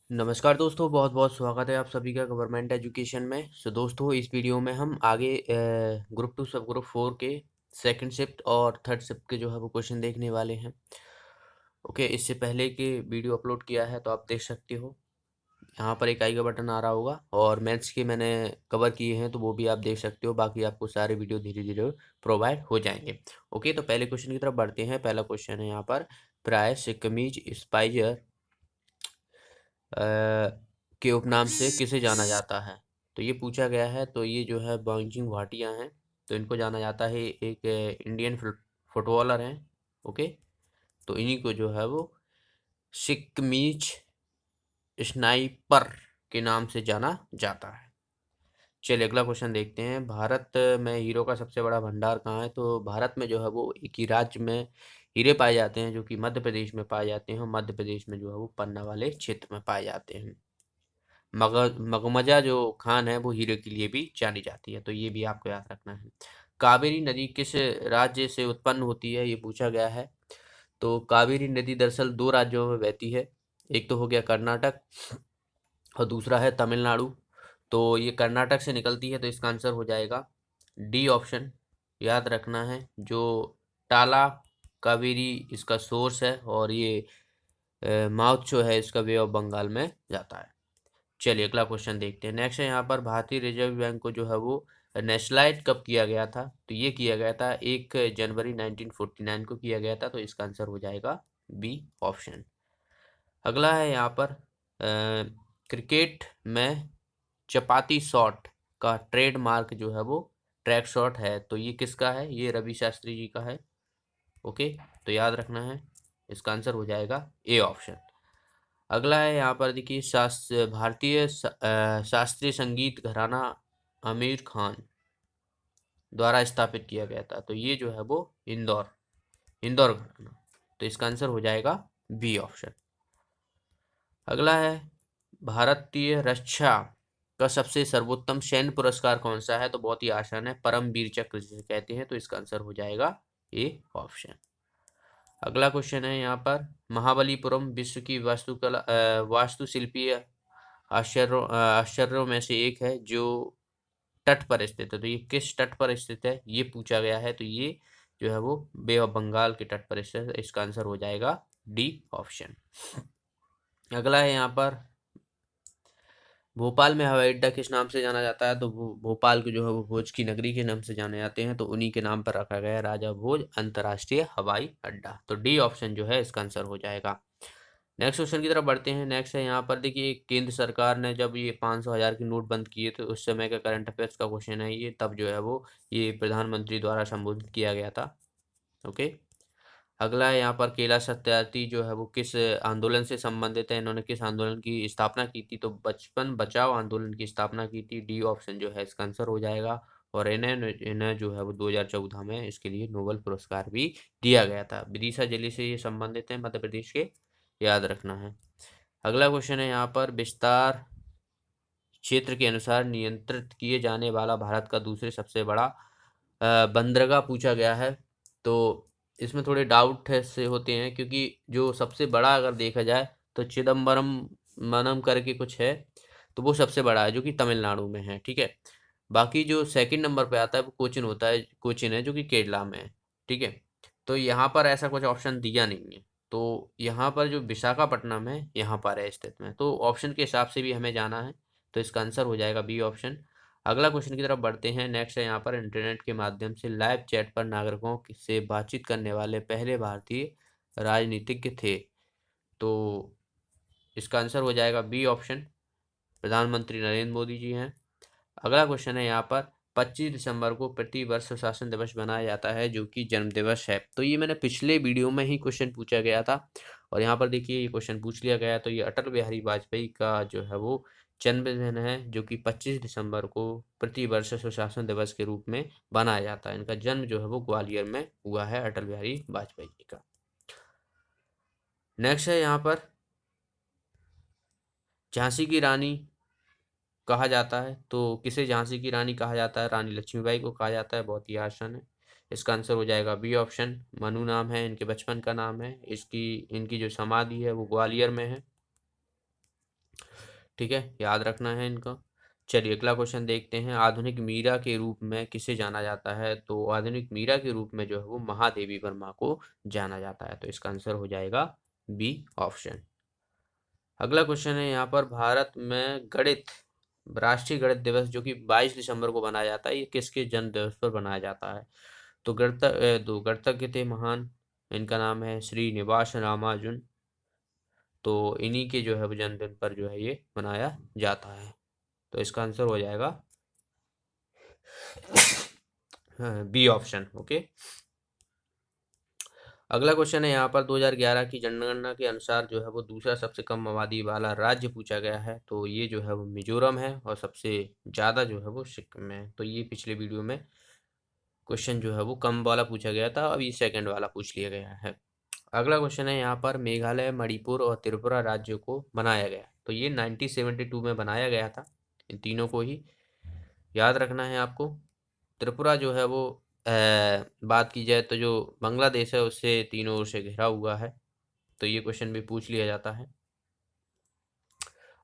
नमस्कार दोस्तों, बहुत बहुत स्वागत है आप सभी का गवर्नमेंट एजुकेशन में। दोस्तों, इस वीडियो में हम आगे ग्रुप टू सब ग्रुप 4 के सेकंड शिफ्ट और थर्ड शिफ्ट के जो है वो क्वेश्चन देखने वाले हैं। ओके, इससे पहले के वीडियो अपलोड किया है तो आप देख सकते हो। यहाँ पर एक आई का बटन आ रहा होगा और मैथ्स के मैंने कवर किए हैं तो वो भी आप देख सकते हो। बाकी आपको सारे वीडियो धीरे धीरे प्रोवाइड हो जाएंगे। ओके, तो पहले क्वेश्चन की तरफ बढ़ते हैं। पहला क्वेश्चन है यहाँ पर, प्राइस कमीज स्पाइजर के उपनाम से किसे जाना जाता है। तो ये पूछा गया है। तो ये जो है बांजिंग भाटिया हैं। तो इनको जाना जाता है, एक इंडियन फुटबॉलर हैं। ओके, तो इन्हीं को जो है वो सिकमीज स्नाइपर के नाम से जाना जाता है। चलिए अगला क्वेश्चन देखते हैं। भारत में हीरो का सबसे बड़ा भंडार कहाँ है। तो भारत में जो है वो एक ही राज्य में हीरे पाए जाते हैं, जो कि मध्य प्रदेश में पाए जाते हैं। और मध्य प्रदेश में जो है वो पन्ना वाले क्षेत्र में पाए जाते हैं। मगमजा जो खान है वो हीरे के लिए भी जानी जाती है। तो ये भी आपको याद रखना है। कावेरी नदी किस राज्य से उत्पन्न होती है, ये पूछा गया है। तो कावेरी नदी दरअसल दो राज्यों में बहती है। एक तो हो गया कर्नाटक और दूसरा है तमिलनाडु। तो ये कर्नाटक से निकलती है, तो इसका आंसर हो जाएगा डी ऑप्शन। याद रखना है, जो टाला कावेरी इसका सोर्स है और ये माउथ जो है इसका वे ऑफ बंगाल में जाता है। चलिए अगला क्वेश्चन देखते हैं। नेक्स्ट है यहाँ पर, भारतीय रिजर्व बैंक को जो है वो नेशनलाइज कब किया गया था। तो ये किया गया था 1 जनवरी 1949 को किया गया था। तो इसका आंसर हो जाएगा बी ऑप्शन। अगला है यहाँ पर, क्रिकेट में चपाती शॉट का ट्रेडमार्क जो है वो ट्रैक शॉट है। तो ये किसका है, ये रवि शास्त्री जी का है। ओके, तो याद रखना है, इसका आंसर हो जाएगा ए ऑप्शन। अगला है यहाँ पर, देखिए भारतीय शास्त्रीय संगीत घराना आमिर खान द्वारा स्थापित किया गया था। तो ये जो है वो इंदौर इंदौर घराना। तो इसका आंसर हो जाएगा बी ऑप्शन। अगला है, भारतीय रक्षा का सबसे सर्वोत्तम सैन्य पुरस्कार कौन सा है। तो बहुत ही आसान है, परम वीर चक्र जिसे कहते हैं। तो इसका आंसर हो जाएगा ए ऑप्शन। अगला क्वेश्चन है यहाँ पर, महाबलीपुरम विश्व की वास्तुशिल्पीय आश्चर्यों में से एक है जो तट पर स्थित है। तो ये किस तट पर स्थित है, ये पूछा गया है। तो ये जो है वो बे ऑफ बंगाल के तट पर स्थित है। इसका आंसर हो जाएगा डी ऑप्शन। अगला है यहाँ पर, भोपाल में हवाई अड्डा किस नाम से जाना जाता है। तो भोपाल को जो है वो भोज की नगरी के नाम से जाने जाते हैं। तो उन्हीं के नाम पर रखा गया है राजा भोज अंतर्राष्ट्रीय हवाई अड्डा। तो डी ऑप्शन जो है इसका आंसर हो जाएगा। नेक्स्ट क्वेश्चन की तरफ बढ़ते हैं। नेक्स्ट है यहाँ पर, देखिए केंद्र सरकार ने जब ये 500,000 की नोट बंद किए तो उस समय का करंट अफेयर्स का क्वेश्चन है ये। तब जो है वो ये प्रधानमंत्री द्वारा संबोधित किया गया था। ओके, अगला है यहाँ पर, कैलाश सत्यार्थी जो है वो किस आंदोलन से संबंधित है, इन्होंने किस आंदोलन की स्थापना की थी। तो बचपन बचाओ आंदोलन की स्थापना की थी। डी ऑप्शन जो है इसका आंसर हो जाएगा। और इन्हें इन्हें जो है वो 2014 में इसके लिए नोबेल पुरस्कार भी दिया गया था। विदिशा जिले से ये संबंधित है, मध्य प्रदेश के, याद रखना है। अगला क्वेश्चन है यहाँ पर, विस्तार क्षेत्र के अनुसार नियंत्रित किए जाने वाला भारत का दूसरे सबसे बड़ा बंदरगाह पूछा गया है। तो इसमें थोड़े डाउट है से होते हैं, क्योंकि जो सबसे बड़ा अगर देखा जाए तो चिदम्बरम मनम करके कुछ है। तो वो सबसे बड़ा है जो कि तमिलनाडु में है। ठीक है, बाकी जो सेकंड नंबर पे आता है वो कोचिन होता है, कोचिन है जो कि केरला में है। ठीक है, तो यहाँ पर ऐसा कुछ ऑप्शन दिया नहीं है। तो यहाँ पर जो विशाखापट्टनम है यहाँ पर है स्थित में। तो ऑप्शन के हिसाब से भी हमें जाना है। तो इसका आंसर हो जाएगा बी ऑप्शन। अगला क्वेश्चन की तरफ बढ़ते हैं। नेक्स्ट है यहाँ पर, इंटरनेट के माध्यम से लाइव चैट पर नागरिकों से बातचीत करने वाले पहले भारतीय राजनीतिज्ञ थे। तो इसका आंसर हो जाएगा बी ऑप्शन, प्रधानमंत्री नरेंद्र मोदी जी हैं। अगला क्वेश्चन है यहाँ पर, 25 दिसंबर को प्रति वर्ष सुशासन दिवस मनाया जाता है जो कि जन्म दिवस है। तो ये मैंने पिछले वीडियो में ही क्वेश्चन पूछा गया था और यहाँ पर देखिए ये क्वेश्चन पूछ लिया गया। तो ये अटल बिहारी वाजपेयी का जो है वो जन्मदिन है जो कि 25 दिसंबर को प्रति वर्ष सुशासन दिवस के रूप में मनाया जाता है। इनका जन्म जो है वो ग्वालियर में हुआ है, अटल बिहारी वाजपेयी जी का। नेक्स्ट है यहाँ पर, झांसी की रानी कहा जाता है। तो किसे झांसी की रानी कहा जाता है, रानी लक्ष्मीबाई को कहा जाता है। बहुत ही आसान है, इसका आंसर हो जाएगा बी ऑप्शन। मनु नाम है इनके बचपन का नाम है। इनकी जो समाधि है वो ग्वालियर में है। ठीक है, याद रखना है इनको। चलिए अगला क्वेश्चन देखते हैं। आधुनिक मीरा के रूप में किसे जाना जाता है? तो आधुनिक मीरा के रूप में जो है वो महादेवी वर्मा को जाना जाता है। तो इसका आंसर हो जाएगा बी ऑप्शन। अगला क्वेश्चन है यहाँ पर, भारत में गणित राष्ट्रीय गणित दिवस जो कि 22 दिसंबर को मनाया जाता है, ये किसके जन्म दिवस पर मनाया जाता है? तो दो गणतज्ञ थे महान, इनका नाम है श्रीनिवास रामानुजन। तो इन्हीं के जो है वो जन्मदिन पर जो है ये मनाया जाता है। तो इसका आंसर हो जाएगा बी ऑप्शन। ओके। अगला क्वेश्चन है यहाँ पर, 2011 की जनगणना के अनुसार जो है वो दूसरा सबसे कम आबादी वाला राज्य पूछा गया है। तो ये जो है वो मिजोरम है और सबसे ज़्यादा जो है वो सिक्किम है। तो ये पिछले वीडियो में क्वेश्चन जो है वो कम वाला पूछा गया था, अभी सेकंड वाला पूछ लिया गया है। अगला क्वेश्चन है यहाँ पर, मेघालय, मणिपुर और त्रिपुरा राज्यों को बनाया गया। तो ये 1972 में बनाया गया था, इन तीनों को ही याद रखना है आपको। त्रिपुरा जो है वो बात की जाए तो जो बांग्लादेश है उससे तीनों ओर से घिरा हुआ है। तो ये क्वेश्चन भी पूछ लिया जाता है।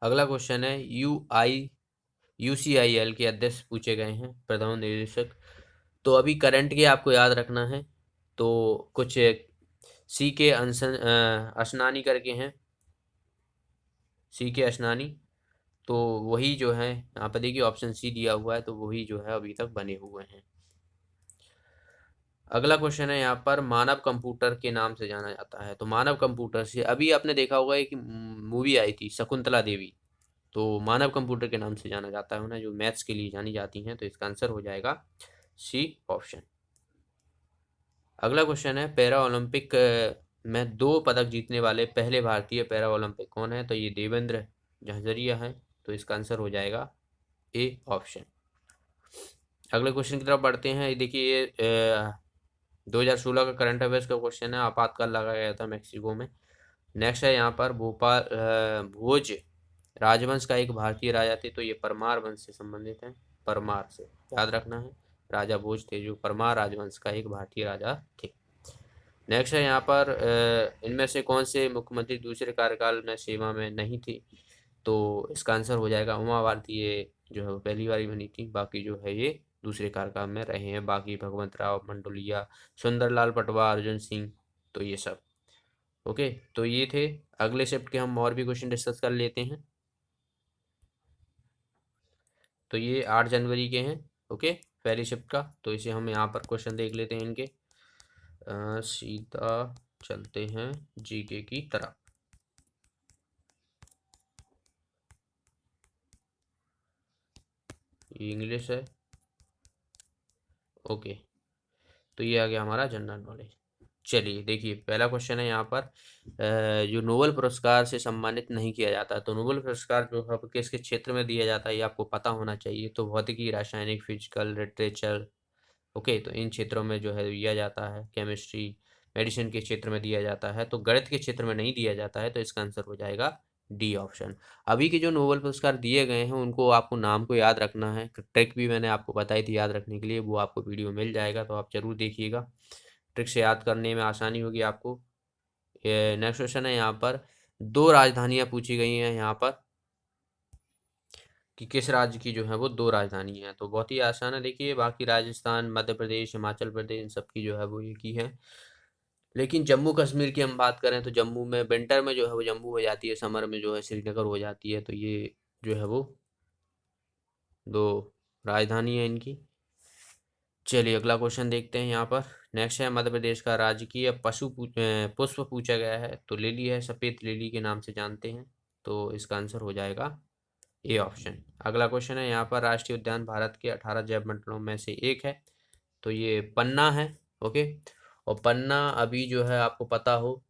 अगला क्वेश्चन है, यूसीआईएल के अध्यक्ष पूछे गए हैं, प्रधान निदेशक। तो अभी करंट के आपको याद रखना है। तो कुछ सी के असनानी करके हैं, सी के असनानी। तो वही जो है यहाँ पर देखिए ऑप्शन सी दिया हुआ है, तो वही जो है अभी तक बने हुए हैं। अगला क्वेश्चन है यहाँ पर, मानव कंप्यूटर के नाम से जाना जाता है। तो मानव कंप्यूटर से अभी आपने देखा होगा एक मूवी आई थी शकुंतला देवी, तो मानव कंप्यूटर के नाम से जाना जाता है उन्हें, जो मैथ्स के लिए जानी जाती हैं। तो इसका आंसर हो जाएगा सी ऑप्शन। अगला क्वेश्चन है, पैरा ओलंपिक में 2 पदक जीतने वाले पहले भारतीय पैरा ओलंपिक कौन है? तो ये देवेंद्र झाझरिया है। तो इसका आंसर हो जाएगा ए ऑप्शन। अगले क्वेश्चन की तरफ बढ़ते हैं। ये देखिए ये 2016 का करंट अफेयर्स का क्वेश्चन है, आपातकाल लगाया गया था मैक्सिको में। नेक्स्ट है यहाँ पर, भोज राजवंश का एक भारतीय राजा थे। तो ये परमार वंश से संबंधित है, परमार से याद रखना है। राजा भोज थे जो परमार राजवंश का एक भारतीय राजा थे। नेक्स्ट है यहाँ पर, इनमें से कौन से मुख्यमंत्री दूसरे कार्यकाल में सेवा में नहीं थी? तो इसका आंसर हो जाएगा उमा भारती। ये जो है वो पहली बारी बनी थी, बाकी जो है ये दूसरे कार्यकाल में रहे हैं। बाकी भगवंत राव मंडोलिया, सुंदरलाल पटवा, अर्जुन सिंह, तो ये सब। ओके, तो ये थे। अगले शिफ्ट के हम और भी क्वेश्चन डिस्कस कर लेते हैं। तो ये 8 जनवरी के हैं। ओके, पहली शिफ्ट का। तो इसे हम यहाँ पर क्वेश्चन देख लेते हैं इनके। सीधा चलते हैं जीके की तरफ। ये इंग्लिश है। ओके, तो ये आ गया हमारा जनरल नॉलेज। चलिए देखिए, पहला क्वेश्चन है यहाँ पर, जो नोबेल पुरस्कार से सम्मानित नहीं किया जाता। तो नोबेल पुरस्कार जो है किसके क्षेत्र में दिया जाता है ये आपको पता होना चाहिए। तो भौतिकी, रासायनिक, फिजिकल, लिटरेचर, ओके, तो इन क्षेत्रों में जो है दिया जाता है। केमिस्ट्री, मेडिसिन के क्षेत्र में दिया जाता है। तो गणित के क्षेत्र में नहीं दिया जाता है। तो इसका आंसर हो जाएगा डी ऑप्शन। अभी के जो नोबेल पुरस्कार दिए गए हैं उनको आपको नाम को याद रखना है। ट्रिक भी मैंने आपको बताई थी याद रखने के लिए, वो आपको वीडियो मिल जाएगा, तो आप जरूर देखिएगा। ट्रिक से याद करने में आसानी होगी आपको। ये नेक्स्ट क्वेश्चन है यहाँ पर, 2 राजधानियाँ पूछी गई हैं यहाँ पर कि किस राज्य की जो है वो 2 राजधानी है। तो बहुत ही आसान है। देखिए बाकी राजस्थान, मध्य प्रदेश, हिमाचल प्रदेश, इन सब की जो है वो एक ही है। लेकिन जम्मू कश्मीर की हम बात करें तो जम्मू में विंटर में जो है वो जम्मू हो जाती है, समर में जो है श्रीनगर हो जाती है। तो ये जो है वो 2 राजधानी है इनकी। चलिए अगला क्वेश्चन देखते हैं यहाँ पर। नेक्स्ट है, मध्य प्रदेश का राजकीय पुष्प पूछा गया है। तो लिली है, सफ़ेद लिली के नाम से जानते हैं। तो इसका आंसर हो जाएगा ए ऑप्शन। अगला क्वेश्चन है यहाँ पर, राष्ट्रीय उद्यान भारत के 18 जैव मंडलों में से एक है। तो ये पन्ना है। ओके, और पन्ना अभी जो है आपको पता हो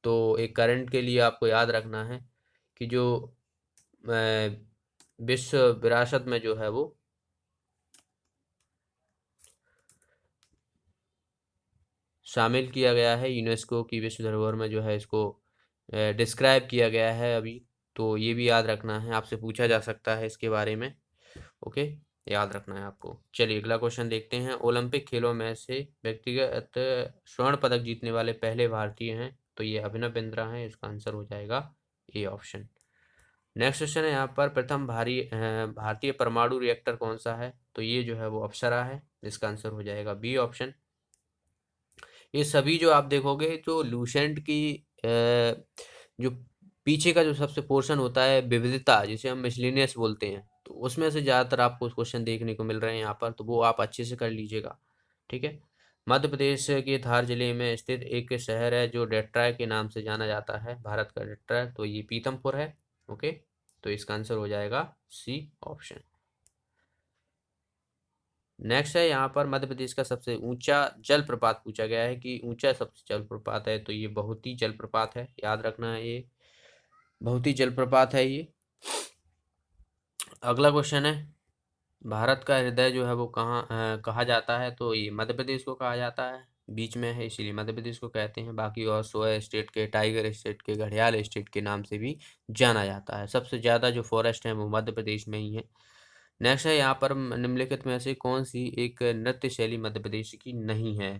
तो एक करंट के लिए आपको याद रखना है कि जो विश्व विरासत में जो है वो शामिल किया गया है, यूनेस्को की विश्व धरोहर में जो है इसको डिस्क्राइब किया गया है अभी। तो ये भी याद रखना है, आपसे पूछा जा सकता है इसके बारे में। ओके, याद रखना है आपको। चलिए अगला क्वेश्चन देखते हैं। ओलंपिक खेलों में से व्यक्तिगत स्वर्ण पदक जीतने वाले पहले भारतीय हैं। तो ये अभिनव बिंद्रा हैं। इसका आंसर हो जाएगा ए ऑप्शन। नेक्स्ट क्वेश्चन है यहाँ पर, प्रथम भारतीय परमाणु रिएक्टर कौन सा है? तो ये जो है वो अप्सरा है, इसका आंसर हो जाएगा बी ऑप्शन। ये सभी जो आप देखोगे जो लूसेंट की जो पीछे का जो सबसे पोर्शन होता है विविधता, जिसे हम मिसलेनियस बोलते हैं, तो उसमें से ज़्यादातर आपको क्वेश्चन देखने को मिल रहे हैं यहाँ पर, तो वो आप अच्छे से कर लीजिएगा। ठीक है। मध्य प्रदेश के धार जिले में स्थित एक शहर है जो डेट्रॉय के नाम से जाना जाता है, भारत का डेट्रॉय, तो ये पीतमपुर है। ओके, तो इसका आंसर हो जाएगा सी ऑप्शन। नेक्स्ट है यहाँ पर, मध्य प्रदेश का सबसे ऊंचा जलप्रपात पूछा गया है कि ऊंचा सबसे जलप्रपात है, तो ये बहुती जलप्रपात है, याद रखना है, ये बहुती जलप्रपात है ये। अगला क्वेश्चन है, भारत का हृदय जो है वो कहा जाता है? तो ये मध्य प्रदेश को कहा जाता है, बीच में है इसीलिए मध्य प्रदेश को कहते हैं। बाकी और 16 स्टेट के, टाइगर स्टेट के, घड़ियाल स्टेट के नाम से भी जाना जाता है। सबसे ज़्यादा जो फॉरेस्ट है वो मध्य प्रदेश में ही है। नेक्स्ट है यहाँ पर, निम्नलिखित में से कौन सी एक नृत्य शैली मध्य प्रदेश की नहीं है?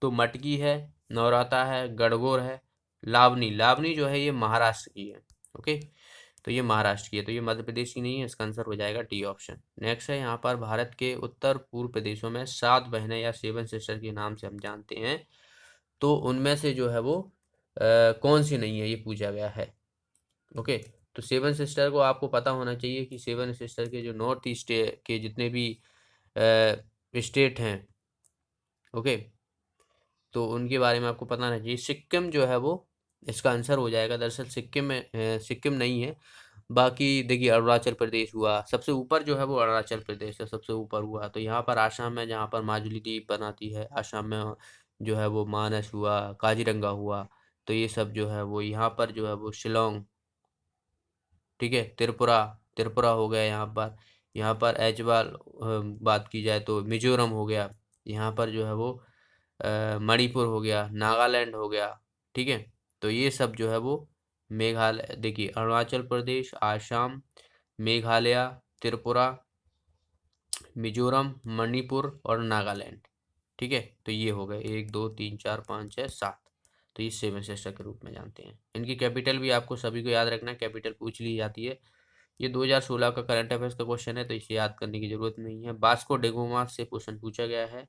तो मटकी है, नौराता है, गणगौर है, लावनी। लावनी जो है ये महाराष्ट्र की है। ओके, तो ये महाराष्ट्र की है, तो ये मध्य प्रदेश की नहीं है, इसका आंसर हो जाएगा डी ऑप्शन। नेक्स्ट है यहाँ पर, भारत के उत्तर पूर्व प्रदेशों में 7 बहनें या 7 सिस्टर के नाम से हम जानते हैं, तो उनमें से जो है वो कौन सी नहीं है, ये पूछा गया है। ओके, तो 7 सिस्टर को आपको पता होना चाहिए कि 7 सिस्टर के जो नॉर्थ ईस्ट के जितने भी स्टेट हैं, ओके, तो उनके बारे में आपको पता होना चाहिए। सिक्किम जो है वो इसका आंसर हो जाएगा। दरअसल सिक्किम में सिक्किम नहीं है। बाकी देखिए, अरुणाचल प्रदेश हुआ सबसे ऊपर, जो है वो अरुणाचल प्रदेश है सबसे ऊपर हुआ। तो यहाँ पर आसाम में, जहाँ पर माजुली द्वीप बनाती है, आसाम में जो है वो मानस हुआ, काजीरंगा हुआ, तो ये सब जो है वो यहाँ पर जो है वो शिलोंग, ठीक है, त्रिपुरा, त्रिपुरा हो गया यहाँ पर ऐजवाल, बात की जाए तो मिजोरम हो गया, यहाँ पर जो है वो मणिपुर हो गया, नागालैंड हो गया। ठीक है, तो ये सब जो है वो मेघालय, देखिए अरुणाचल प्रदेश, आसाम, मेघालय, त्रिपुरा, मिजोरम, मणिपुर और नागालैंड। ठीक है, तो ये हो गए 1 2 3 4 5 6 7, तो ये 7 सिस्टर के रूप में जानते हैं। इनकी कैपिटल भी आपको सभी को याद रखना है, कैपिटल पूछ ली जाती है। ये 2016 का करंट अफेयर्स का क्वेश्चन है, तो इसे याद करने की जरूरत नहीं है। वास्को डिगामा से क्वेश्चन पूछा गया है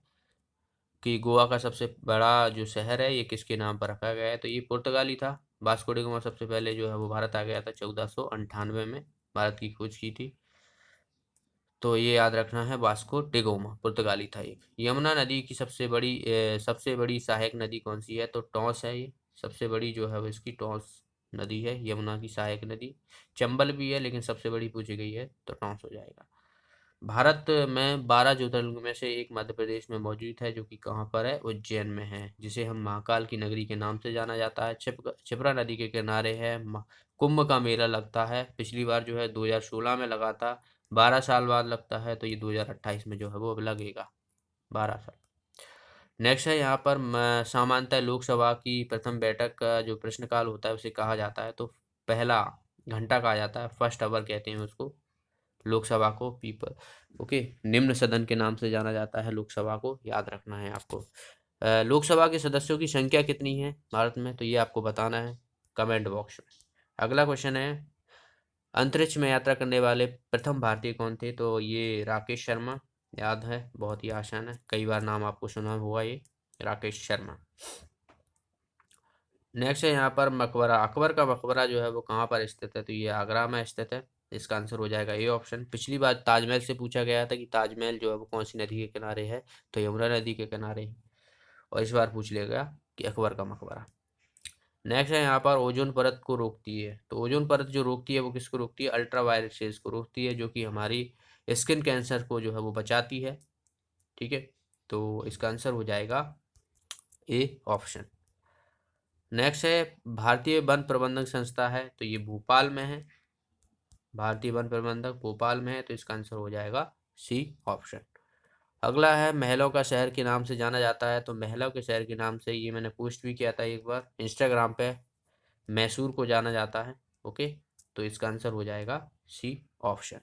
कि गोवा का सबसे बड़ा जो शहर है ये किसके नाम पर रखा गया है? तो ये पुर्तगाली था। वास्को डिगामा सबसे पहले जो है वो भारत आ गया था 1498 में, भारत की खोज की थी। तो ये याद रखना है, वास्को डिगामा पुर्तगाली था एक। यमुना नदी की सबसे बड़ी सहायक नदी कौन सी है? तो टॉस है ये, सबसे बड़ी जो है वो इसकी टॉस नदी है, यमुना की सहायक नदी। चंबल भी है, लेकिन सबसे बड़ी पूछी गई है तो टॉस हो जाएगा। भारत में 12 ज्योतिर्लिंग में से एक मध्य प्रदेश में मौजूद है, जो कि कहाँ पर है? उज्जैन में है, जिसे हम महाकाल की नगरी के नाम से जाना जाता है। क्षिप्रा नदी के किनारे है। कुंभ का मेला लगता है, पिछली बार जो है 2016 में लगा था, 12 साल बाद लगता है, तो ये 2028 में जो है वो अब लगेगा, 12 साल। नेक्स्ट है यहाँ पर, सामान्यतः लोकसभा की प्रथम बैठक का जो प्रश्नकाल होता है उसे कहा जाता है? तो पहला घंटा कहा जाता है, फर्स्ट आवर कहते हैं उसको, लोकसभा को। पीपल, ओके, निम्न सदन के नाम से जाना जाता है लोकसभा को, याद रखना है आपको। लोकसभा के सदस्यों की संख्या कितनी है भारत में? तो ये आपको बताना है कमेंट बॉक्स में। अगला क्वेश्चन है, अंतरिक्ष में यात्रा करने वाले प्रथम भारतीय कौन थे? तो ये राकेश शर्मा, याद है, बहुत ही आसान है, कई बार नाम आपको सुना हुआ, ये राकेश शर्मा। नेक्स्ट है यहाँ पर, मकबरा, अकबर का मकबरा जो है वो कहाँ पर स्थित है? तो ये आगरा में स्थित है, इसका आंसर हो जाएगा ए ऑप्शन। पिछली बार ताजमहल से पूछा गया था कि ताजमहल जो है वो कौन सी नदी के किनारे है, तो यमुना नदी के किनारे है। और इस बार पूछ लिया कि अकबर का मकबरा। नेक्स्ट है यहाँ पर, ओजोन परत को रोकती है? तो ओजोन परत जो रोकती है वो किसको रोकती है? अल्ट्रावायलेट रेज को रोकती है, जो कि हमारी स्किन कैंसर को जो है वो बचाती है। ठीक है, तो इसका आंसर हो जाएगा ए ऑप्शन। नेक्स्ट है, भारतीय वन प्रबंधक संस्था है, तो ये भोपाल में है, भारतीय वन प्रबंधक भोपाल में है, तो इसका आंसर हो जाएगा सी ऑप्शन। अगला है, महलों का शहर के नाम से जाना जाता है? तो महलों के शहर के नाम से, ये मैंने पोस्ट भी किया था एक बार इंस्टाग्राम पे, मैसूर को जाना जाता है। ओके, तो इसका आंसर हो जाएगा सी ऑप्शन।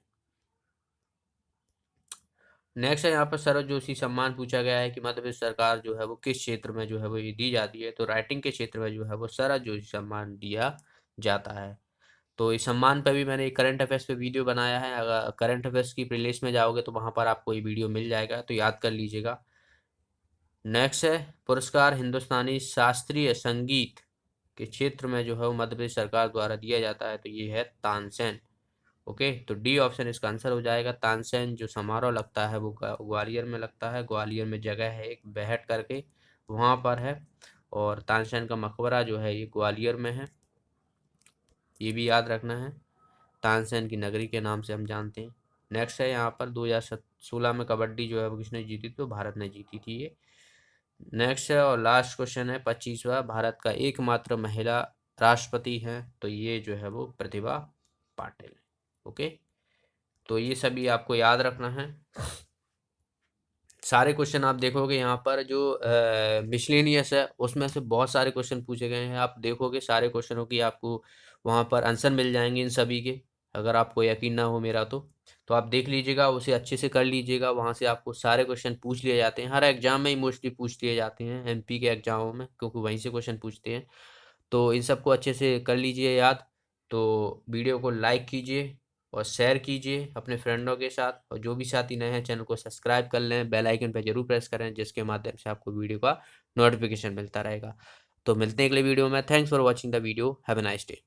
नेक्स्ट है यहाँ पर, सरोज जोशी सम्मान पूछा गया है कि मध्य प्रदेश सरकार जो है वो किस क्षेत्र में जो है वो ये दी जाती है? तो राइटिंग के क्षेत्र में जो है वो सरोज जोशी सम्मान दिया जाता है। तो इस सम्मान पर भी मैंने एक करंट अफेयर्स पे वीडियो बनाया है, अगर करंट अफेयर्स की प्लेलिस्ट में जाओगे तो वहाँ पर आपको ये वीडियो मिल जाएगा, तो याद कर लीजिएगा। नेक्स्ट है पुरस्कार हिंदुस्तानी शास्त्रीय संगीत के क्षेत्र में जो है वो मध्य प्रदेश सरकार द्वारा दिया जाता है, तो ये है तानसेन। ओके, तो डी ऑप्शन इसका आंसर हो जाएगा। तानसेन जो समारोह लगता है वो ग्वालियर में लगता है। ग्वालियर में जगह है एक बेहट करके, वहाँ पर है। और तानसेन का मकबरा जो है ये ग्वालियर में है, ये भी याद रखना है। तानसेन की नगरी के नाम से हम जानते हैं। नेक्स्ट है यहाँ पर 2016 में कबड्डी जो है वो किसने जीती थी, तो भारत ने जीती थी ये। नेक्स्ट है और लास्ट क्वेश्चन है 25वां, भारत का एकमात्र महिला राष्ट्रपति है, तो ये जो है वो प्रतिभा पाटिल। ओके, तो ये सभी आपको याद रखना है। सारे क्वेश्चन आप देखोगे यहाँ पर जो मिसलेनियस है उसमें से बहुत सारे क्वेश्चन पूछे गए हैं, आप देखोगे सारे क्वेश्चनों की आपको वहाँ पर आंसर मिल जाएंगे इन सभी के। अगर आपको यकीन ना हो मेरा तो आप देख लीजिएगा, उसे अच्छे से कर लीजिएगा। वहाँ से आपको सारे क्वेश्चन पूछ लिए जाते हैं, हर एग्जाम में ही मोस्टली पूछ लिए जाते हैं, एमपी के एग्जामों में, क्योंकि वहीं से क्वेश्चन पूछते हैं। तो इन सबको अच्छे से कर लीजिए याद। तो वीडियो को लाइक कीजिए और शेयर कीजिए अपने फ्रेंडों के साथ, और जो भी साथी नए हैं चैनल को सब्सक्राइब कर लें, बेल आइकन पर जरूर प्रेस करें, जिसके माध्यम से आपको वीडियो का नोटिफिकेशन मिलता रहेगा। तो मिलते हैं अगले वीडियो में। Thanks for watching the video, have a nice day.